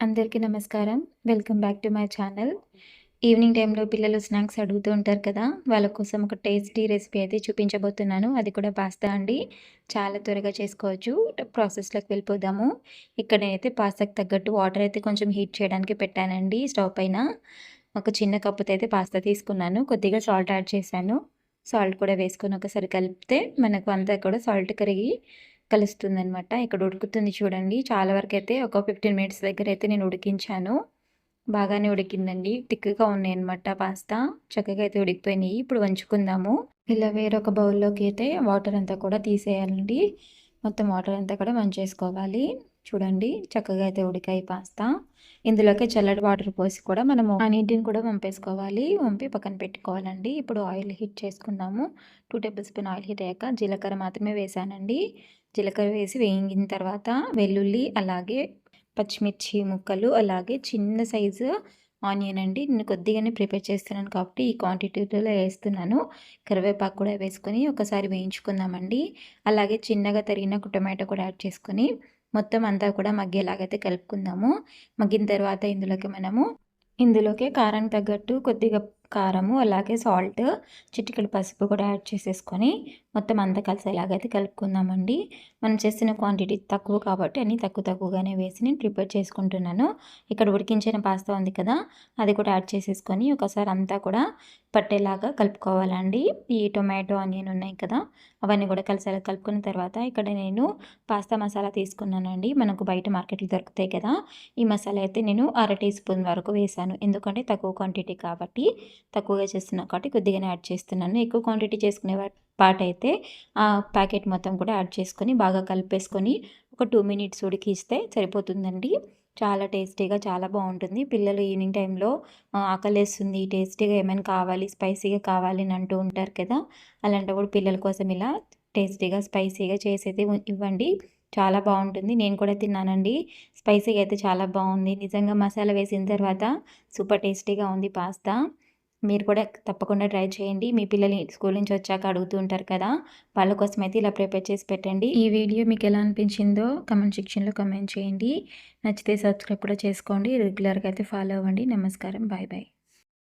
అందరికీ నమస్కారం. Welcome back to my channel. Evening టైంలో పిల్లలు స్నాక్స్ అడుగుతూ ఉంటారు కదా! వాళ్ళ కోసం ఒక టేస్టీ రెసిపీ అయితే చూపించబోతున్నాను. అది కూడా పాస్తా అండి. చాలా త్వరగా చేసుకోవచ్చు. ప్రాసెస్‌లోకి వెళ్ళిపోదాము. ఇక్కడ నేనైతే పాస్తాకి తగ్గట్టు వాటర్ అయితే కొంచెం హీట్ చేయడానికి పెట్టానండి స్టవ్ పైన. ఒక చిన్న కప్పుతో అయితే పాస్తా తీసుకున్నాను. కొద్దిగా సాల్ట్ యాడ్ చేశాను. సాల్ట్ కూడా వేసుకొని ఒకసారి కలిపితే మనకు అంతా కూడా సాల్ట్ కరిగి కలుస్తుందనమాట. ఇక్కడ ఉడుకుతుంది చూడండి. చాలా వరకైతే ఒక 15 మినిట్స్ దగ్గరైతే నేను ఉడికించాను. బాగానే ఉడికిందండి. థిక్‌గా ఉన్నాయన్నమాట పాస్తా. చక్కగా అయితే ఉడికిపోయినాయి. ఇప్పుడు వంచుకుందాము. ఇలా వేరొక బౌల్‌లోకి అయితే వాటర్ అంతా కూడా తీసేయాలండి. మొత్తం వాటర్ అంతా కూడా వంచేసుకోవాలి. చూడండి చక్కగా అయితే ఉడికాయి పాస్తా. ఇందులోకి చల్లటి వాటర్ పోసి కూడా మనము ఆ నీటిని కూడా వంపేసుకోవాలి. వంపి పక్కన పెట్టుకోవాలండి. ఇప్పుడు ఆయిల్ హీట్ చేసుకుందాము. 2 టేబుల్ స్పూన్ ఆయిల్ హీట్ అయ్యాక జీలకర్ర మాత్రమే వేసానండి. జీలకర్ర వేసి వేగిన తర్వాత వెల్లుల్లి, అలాగే పచ్చిమిర్చి ముక్కలు, అలాగే చిన్న సైజు ఆనియన్ అండి. నేను కొద్దిగానే ప్రిపేర్ చేస్తున్నాను కాబట్టి ఈ క్వాంటిటీలో వేస్తున్నాను. కరివేపాకు కూడా వేసుకొని ఒకసారి వేయించుకుందామండి. అలాగే చిన్నగా తరిగిన టొమాటో కూడా యాడ్ చేసుకొని మొత్తం అంతా కూడా మగ్గేలాగైతే కలుపుకుందాము. మగ్గిన తర్వాత ఇందులోకి కారానికి తగ్గట్టు కొద్దిగా కారము, అలాగే సాల్ట్, చిటికెడు పసుపు కూడా యాడ్ చేసేసుకొని మొత్తం అంతా కలిసేలాగైతే కలుపుకుందామండి. మనం చేస్తున్న క్వాంటిటీ తక్కువ కాబట్టి అన్నీ తక్కువగానే వేసి నేను ప్రిపేర్ చేసుకుంటున్నాను. ఇక్కడ ఉడికించిన పాస్తా ఉంది కదా, అది కూడా యాడ్ చేసేసుకొని ఒకసారి అంతా కూడా పట్టేలాగా కలుపుకోవాలండి. ఈ టొమాటో, ఆనియన్ ఉన్నాయి కదా, అవన్నీ కూడా కలిసేలా కలుపుకున్న తర్వాత ఇక్కడ నేను పాస్తా మసాలా తీసుకున్నానండి. మనకు బయట మార్కెట్లో దొరుకుతాయి కదా, ఈ మసాలా అయితే నేను 1/2 టీ స్పూన్ వరకు వేసాను. ఎందుకంటే తక్కువ క్వాంటిటీ కాబట్టి, తక్కువగా చేస్తున్నాను కాబట్టి కొద్దిగానే యాడ్ చేస్తున్నాను. ఎక్కువ క్వాంటిటీ చేసుకునే పార్ట్ అయితే ఆ ప్యాకెట్ మొత్తం కూడా యాడ్ చేసుకొని బాగా కలిపేసుకొని ఒక 2 మినిట్స్ ఉడికిస్తే సరిపోతుందండి. చాలా టేస్టీగా చాలా బాగుంటుంది. పిల్లలు ఈవినింగ్ టైంలో ఆకలేస్తుంది, టేస్టీగా ఏమైనా కావాలి, స్పైసీగా కావాలి అని అంటూ ఉంటారు కదా, అలాంటప్పుడు పిల్లల కోసం ఇలా టేస్టీగా స్పైసీగా చేసేది ఇవ్వండి. చాలా బాగుంటుంది. నేను కూడా తిన్నానండి. స్పైసీగా అయితే చాలా బాగుంది. నిజంగా మసాలా వేసిన తర్వాత సూపర్ టేస్టీగా ఉంది పాస్తా. మీరు కూడా తప్పకుండా ట్రై చేయండి. మీ పిల్లలు స్కూల్ నుంచి వచ్చాక అడుగుతూ ఉంటారు కదా, వాళ్ళ కోసం అయితే ఇలా ప్రిపేర్ చేసి పెట్టండి. ఈ వీడియో మీకు ఎలా అనిపించిందో కమెంట్ సెక్షన్లో కమెంట్ చేయండి. నచ్చితే సబ్స్క్రైబ్ కూడా చేసుకోండి. రెగ్యులర్గా అయితే ఫాలో అవ్వండి. నమస్కారం. Bye bye.